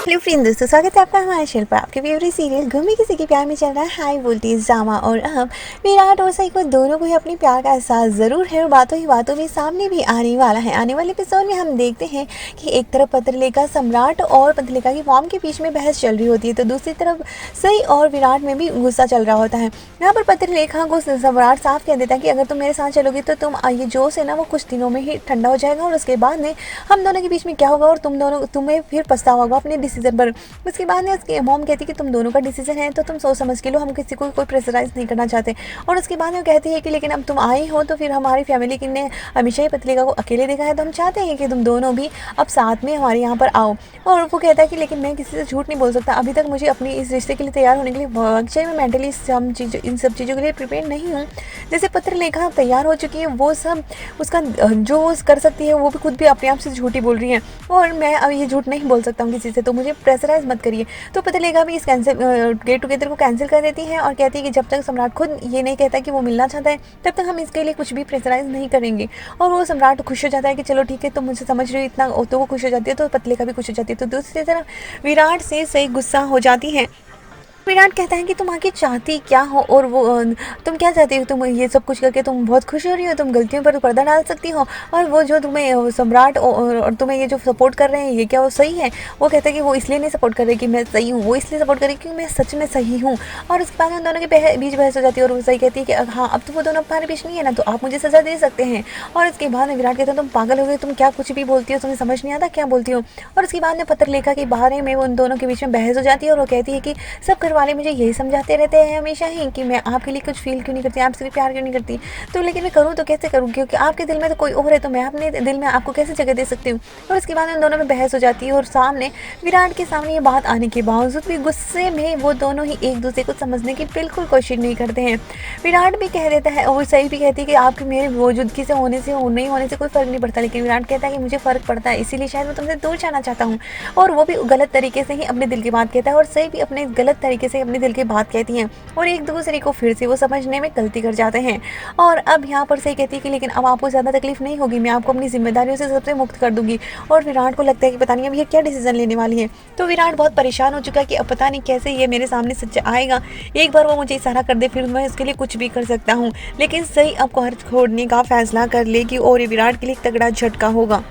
Hello friends, दोस्तों स्वागत है आपका हमारे चैनल पर। आपके फेवरेट सीरियल गुम में किसी के प्यार में चल रहा है हाई वोल्टेज ड्रामा। और अब विराट और सई को दोनों को ही अपने प्यार का एहसास ज़रूर है और बातों ही बातों में सामने भी आने वाला है। आने वाले एपिसोड में हम देखते हैं कि एक तरफ पत्रलेखा सम्राट और पत्रलेखा की मॉम के बीच में बहस चल रही होती है, तो दूसरी तरफ सई और विराट में भी गुस्सा चल रहा होता है। यहाँ पर पत्रलेखा को सम्राट साफ कह देता है कि अगर तुम मेरे साथ चलोगी तो तुम ये जोश है ना वो कुछ दिनों में ही ठंडा हो जाएगा और उसके बाद में हम दोनों के बीच में क्या होगा और तुम्हें फिर पछतावा होगा अपने डिसीजन पर। उसके बाद में उसकी मॉम कहती है कि तुम दोनों का डिसीजन है तो तुम सोच समझ के लो, हम किसी को कोई प्रेशराइज नहीं करना चाहते। और उसके बाद में वो कहती है कि लेकिन अब तुम आई हो तो फिर हमारी फैमिली की ने हमेशा ही पत्रलेखा को अकेले देखा है, तो हम चाहते हैं कि तुम दोनों भी अब साथ में हमारे यहाँ पर आओ। और वो कहता है कि लेकिन मैं किसी से झूठ नहीं बोल सकता, अभी तक मुझे अपनी इस रिश्ते के लिए तैयार होने के लिए वाकई में मेंटली इन सब चीज़ों के लिए प्रिपेयर नहीं हूँ। जैसे पत्रलेखा तैयार हो चुकी है, वो सब उसका जो वो कर सकती है वो भी खुद भी अपने आप से झूठी बोल रही है और मैं अब ये झूठ नहीं बोल सकता हूँ किसी से, तो मुझे प्रेशराइज मत करिए। तो पत्रलेखा भी इस गेट टुगेदर को कैंसिल कर देती है और कहती है कि जब तक सम्राट खुद ये नहीं कहता कि वो मिलना चाहता है तब तक हम इसके लिए कुछ भी प्रेशराइज नहीं करेंगे। और वो सम्राट खुश हो जाता है कि चलो ठीक है, तुम मुझे समझ रही हो इतना, तो वो खुश हो जाती है, तो पत्रलेखा भी खुश हो जाती है। तो दूसरी तरफ विराट से सही गुस्सा हो जाती है। विराट कहता है कि तुम आगे चाहती क्या हो और वो तुम क्या चाहती हो, तुम ये सब कुछ करके तुम बहुत खुश हो रही हो, तुम गलतियों पर पर्दा डाल सकती हो और वो जो तुम्हें सम्राट और तुम्हें ये जो सपोर्ट कर रहे हैं ये क्या वो सही है। वो कहता है कि वो इसलिए नहीं सपोर्ट कर रहे कि मैं सही हूँ, वो इसलिए सपोर्ट कर रही क्योंकि मैं सच में सही हूँ। और उसके बाद उन दोनों के बीच बहस हो जाती है और वो सही कहती है कि हाँ अब तो वो दोनों हमारे बीच नहीं है ना, तो आप मुझे सजा दे सकते हैं। और उसके बाद में विराट कहता है तुम पागल हो गए, तुम क्या कुछ भी बोलती हो, तुम्हें समझ नहीं आता क्या बोलती हो। और उसके बाद में पत्रलेखा के बारे में उन दोनों के बीच में बहस हो जाती है और वो कहती है कि सब घर वाले मुझे यही समझाते रहते हैं हमेशा ही कि मैं आपके लिए कुछ फील क्यों नहीं करती, आपसे भी प्यार क्यों नहीं करती, तो लेकिन मैं करूँ तो कैसे करूँ, क्योंकि आपके दिल में तो कोई और है, तो मैं अपने दिल में आपको कैसे जगह दे सकती हूँ। और उसके बाद उन दोनों में बहस हो जाती है और सामने विराट के सामने ये बात आने के बावजूद भी गुस्से में वो दोनों ही एक दूसरे को समझने की बिल्कुल कोशिश नहीं करते हैं। विराट भी कह देता है और सही भी कहती है कि आपके मेरे मौजूदगी से होने से नहीं होने से कोई फ़र्क नहीं पड़ता, लेकिन विराट कहता है कि मुझे फ़र्क पड़ता है, इसीलिए शायद मैं तुमसे दूर जाना चाहता हूँ। और वो भी गलत तरीके से ही अपने दिल की बात कहता है और सही भी अपने गलत तरीके से अपने दिल की बात कहती हैं और एक दूसरे को फिर से वो समझने में गलती कर जाते हैं। और अब यहाँ पर सही कहती है कि लेकिन अब आपको ज़्यादा तकलीफ नहीं होगी, मैं आपको अपनी जिम्मेदारियों से सबसे मुक्त कर दूंगी। और विराट को लगता है कि पता नहीं अब ये क्या डिसीजन लेने वाली है, तो विराट बहुत परेशान हो चुका है कि अब पता नहीं कैसे ये मेरे सामने सच आएगा। एक बार वो मुझे इशारा कर दे फिर मैं इसके लिए कुछ भी कर सकता हूँ, लेकिन सही अब घर छोड़ने का फैसला कर लेगी और ये विराट के लिए तगड़ा झटका होगा।